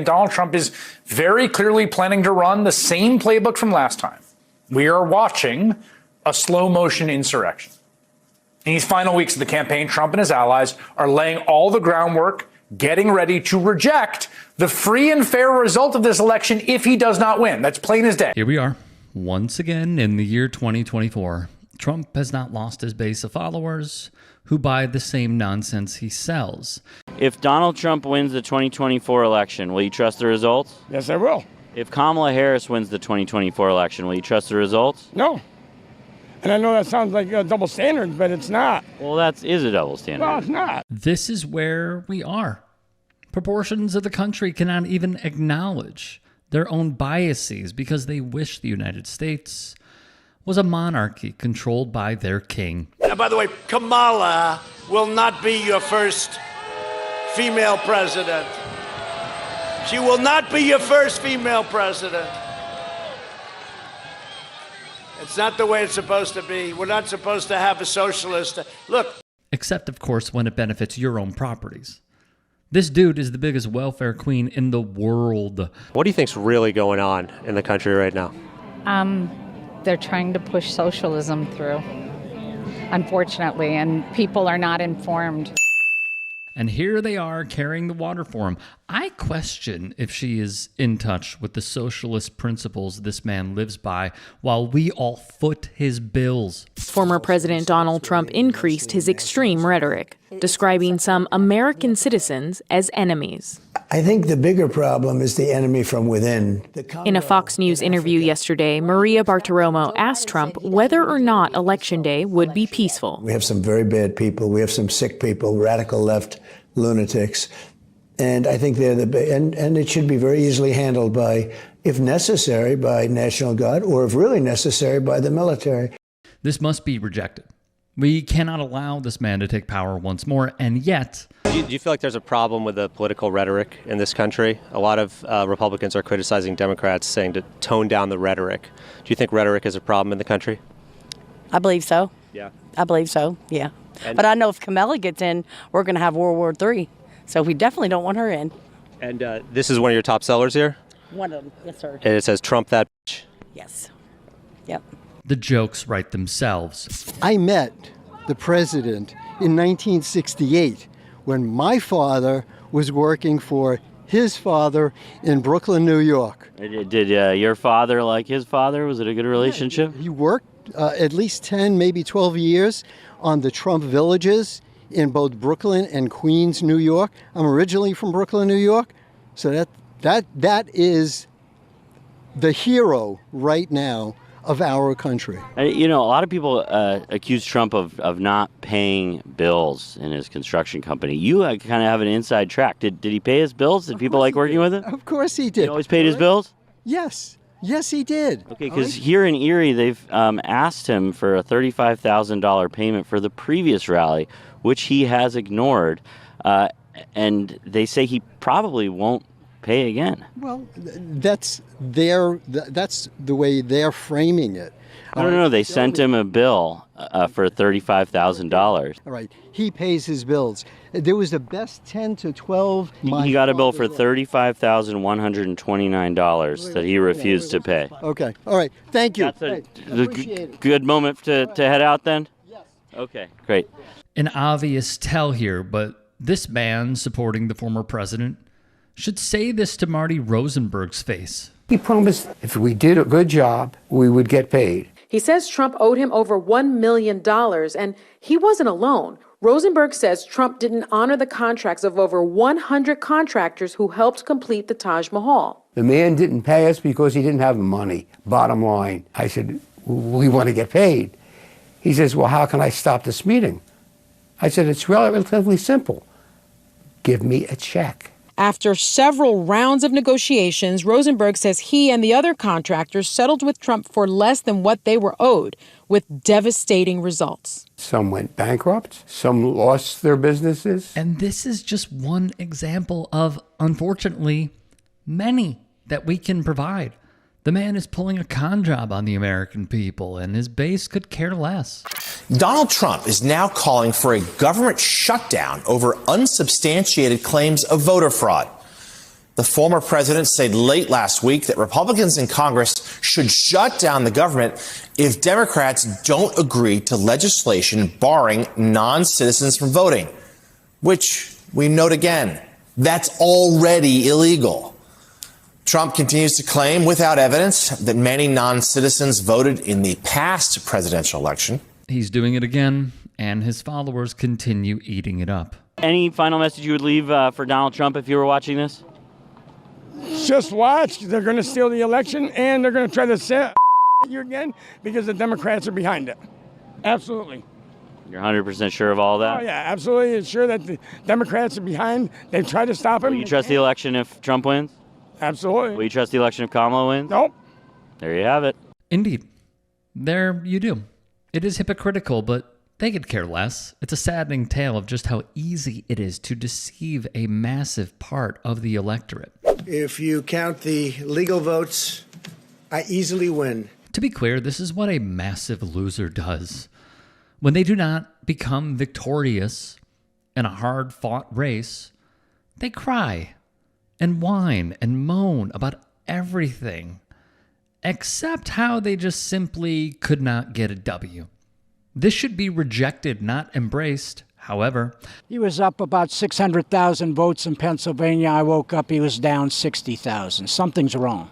Donald Trump is very clearly planning to run the same playbook from last time. We are watching a slow motion insurrection. In these final weeks of the campaign, Trump and his allies are laying all the groundwork, getting ready to reject the free and fair result of this election if he does not win. That's plain as day. Here we are, once again in the year 2024. Trump has not lost his base of followers who buy the same nonsense he sells. If Donald Trump wins the 2024 election, will you trust the results? Yes, I will. If Kamala Harris wins the 2024 election, will you trust the results? No. And I know that sounds like a double standard, but it's not. Well, that is a double standard. No, it's not. This is where we are. Proportions of the country cannot even acknowledge their own biases because they wish the United States was a monarchy controlled by their king. And by the way, Kamala will not be your first female president. She will not be your first female president. It's not the way it's supposed to be. We're not supposed to have a socialist. Look. Except, of course, when it benefits your own properties. This dude is the biggest welfare queen in the world. What do you think's really going on in the country right now? They're trying to push socialism through, unfortunately, and people are not informed. And here they are carrying the water for him. I question if she is in touch with the socialist principles this man lives by while we all foot his bills. Former President Donald Trump increased his extreme rhetoric, describing some American citizens as enemies. I think the bigger problem is the enemy from within. In a Fox News interview yesterday, Maria Bartiromo asked Trump whether or not Election Day would be peaceful. We have some very bad people. We have some sick people, radical left lunatics. And I think they're and it should be very easily handled by, if necessary, by National Guard, or if really necessary, by the military. This must be rejected. We cannot allow this man to take power once more, and yet... Do you feel like there's a problem with the political rhetoric in this country? A lot of Republicans are criticizing Democrats, saying to tone down the rhetoric. Do you think rhetoric is a problem in the country? I believe so. Yeah. I believe so, yeah. But I know if Kamala gets in, we're going to have World War III. So we definitely don't want her in. And this is one of your top sellers here? One of them, yes, sir. And it says, Trump that bitch. Yes. Yep. The jokes write themselves. I met the president in 1968 when my father was working for his father in Brooklyn, New York. Did your father like his father? Was it a good relationship? Yeah, he worked at least 10, maybe 12 years on the Trump villages in both Brooklyn and Queens, New York. I'm originally from Brooklyn, New York. So that is the hero right now of our country. You know, a lot of people accuse Trump of not paying bills in his construction company. You kind of have an inside track. Did he pay his bills? Did people like working with him? Of course he did. He always paid his bills? Yes. Yes, he did. Okay, because here in Erie, they've asked him for a $35,000 payment for the previous rally, which he has ignored. And they say he probably won't pay again. Well, that's the way they're framing it. I don't know. They sent him a bill for $35,000. All right. He pays his bills. There was the best 10 to 12. He got a bill for $35,129 that he refused to pay. Okay. All right. Thank you. That's a good moment to head out then? Yes. Okay, great. An obvious tell here, but this man supporting the former president should say this to Marty Rosenberg's face. He promised if we did a good job, we would get paid. He says Trump owed him over $1 million, and he wasn't alone. Rosenberg says Trump didn't honor the contracts of over 100 contractors who helped complete the Taj Mahal. The man didn't pay us because he didn't have the money, bottom line. I said, we want to get paid. He says, well, how can I stop this meeting? I said, it's relatively simple. Give me a check. After several rounds of negotiations, Rosenberg says he and the other contractors settled with Trump for less than what they were owed, with devastating results. Some went bankrupt, some lost their businesses. And this is just one example of, unfortunately, many that we can provide. The man is pulling a con job on the American people, and his base could care less. Donald Trump is now calling for a government shutdown over unsubstantiated claims of voter fraud. The former president said late last week that Republicans in Congress should shut down the government if Democrats don't agree to legislation barring non-citizens from voting, which we note again, that's already illegal. Trump continues to claim without evidence that many non-citizens voted in the past presidential election. He's doing it again, and his followers continue eating it up. Any final message you would leave for Donald Trump if you were watching this? Just watch. They're going to steal the election, and they're going to try to set you again because the Democrats are behind it. Absolutely. You're 100% sure of all that? Oh, yeah, absolutely. Sure that the Democrats are behind. They've tried to stop him. Will you trust the election if Trump wins? Absolutely. Will you trust the election if Kamala wins? Nope. There you have it. Indeed. There you do. It is hypocritical, but they could care less. It's a saddening tale of just how easy it is to deceive a massive part of the electorate. If you count the legal votes, I easily win. To be clear, this is what a massive loser does. When they do not become victorious in a hard-fought race, they cry and whine and moan about everything, except how they just simply could not get a W. This should be rejected, not embraced. However, he was up about 600,000 votes in Pennsylvania. I woke up, he was down 60,000. Something's wrong.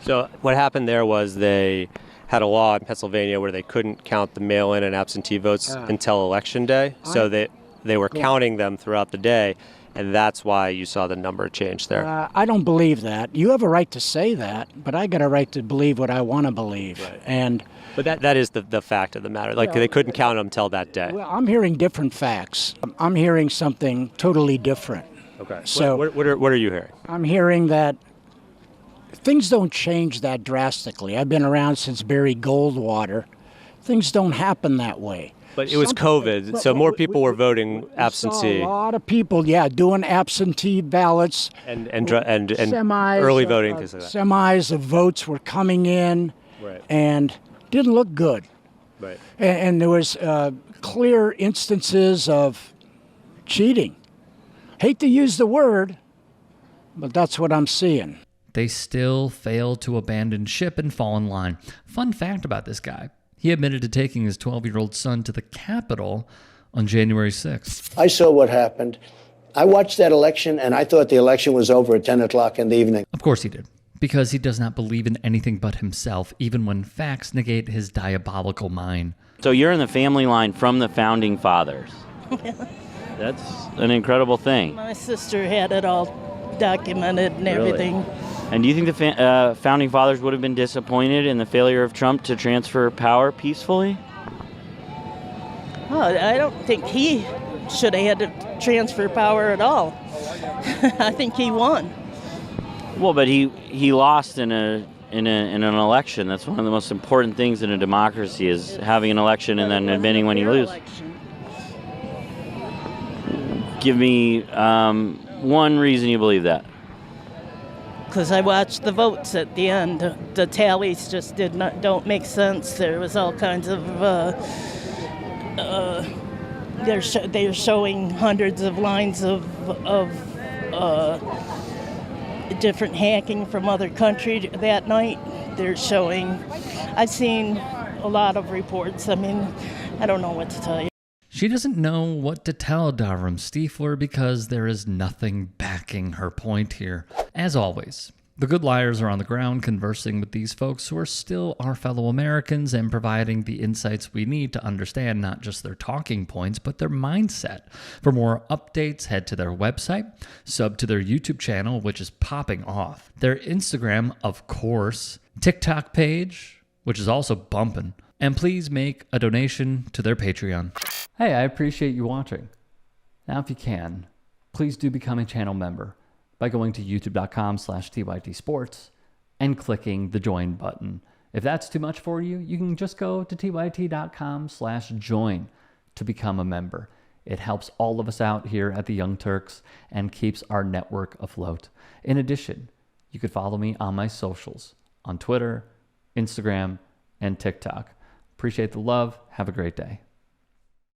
So what happened there was they had a law in Pennsylvania where they couldn't count the mail-in and absentee votes until Election Day. So they were counting them throughout the day, and that's why you saw the number change there. I don't believe that. You have a right to say that, but I got a right to believe what I want to believe. Right. But that is the fact of the matter. Like, they couldn't count them until that day. Well, I'm hearing different facts. I'm hearing something totally different. Okay. So what are you hearing? I'm hearing that things don't change that drastically. I've been around since Barry Goldwater. Things don't happen that way. But it was COVID, so more people were voting absentee. A lot of people, doing absentee ballots. And semis, early voting, things like that. Semis of votes were coming in, right, and didn't look good. Right. And there was clear instances of cheating. Hate to use the word, but that's what I'm seeing. They still fail to abandon ship and fall in line. Fun fact about this guy. He admitted to taking his 12-year-old son to the Capitol on January 6th. I saw what happened. I watched that election, and I thought the election was over at 10 o'clock in the evening. Of course he did, because he does not believe in anything but himself, even when facts negate his diabolical mind. So you're in the family line from the Founding Fathers. That's an incredible thing. My sister had it all documented and everything. And do you think the Founding Fathers would have been disappointed in the failure of Trump to transfer power peacefully? Oh, I don't think he should have had to transfer power at all. I think he won. Well, but he lost in an election. That's one of the most important things in a democracy, is having an election and then admitting when you lose. Give me one reason you believe that. Because I watched the votes at the end. The tallies just don't make sense. There was all kinds of they're showing hundreds of lines of different hacking from other countries that night. They're showing. I've seen a lot of reports. I mean, I don't know what to tell you. She doesn't know what to tell Davram Stiefler because there is nothing backing her point here. As always, the good liars are on the ground conversing with these folks who are still our fellow Americans and providing the insights we need to understand not just their talking points, but their mindset. For more updates, head to their website, sub to their YouTube channel, which is popping off, their Instagram, of course, TikTok page, which is also bumping, and please make a donation to their Patreon. Hey, I appreciate you watching. Now, if you can, please do become a channel member by going to youtube.com/tytsports and clicking the join button. If that's too much for you, you can just go to tyt.com/join to become a member. It helps all of us out here at the Young Turks and keeps our network afloat. In addition, you could follow me on my socials on Twitter, Instagram, and TikTok. Appreciate the love. Have a great day.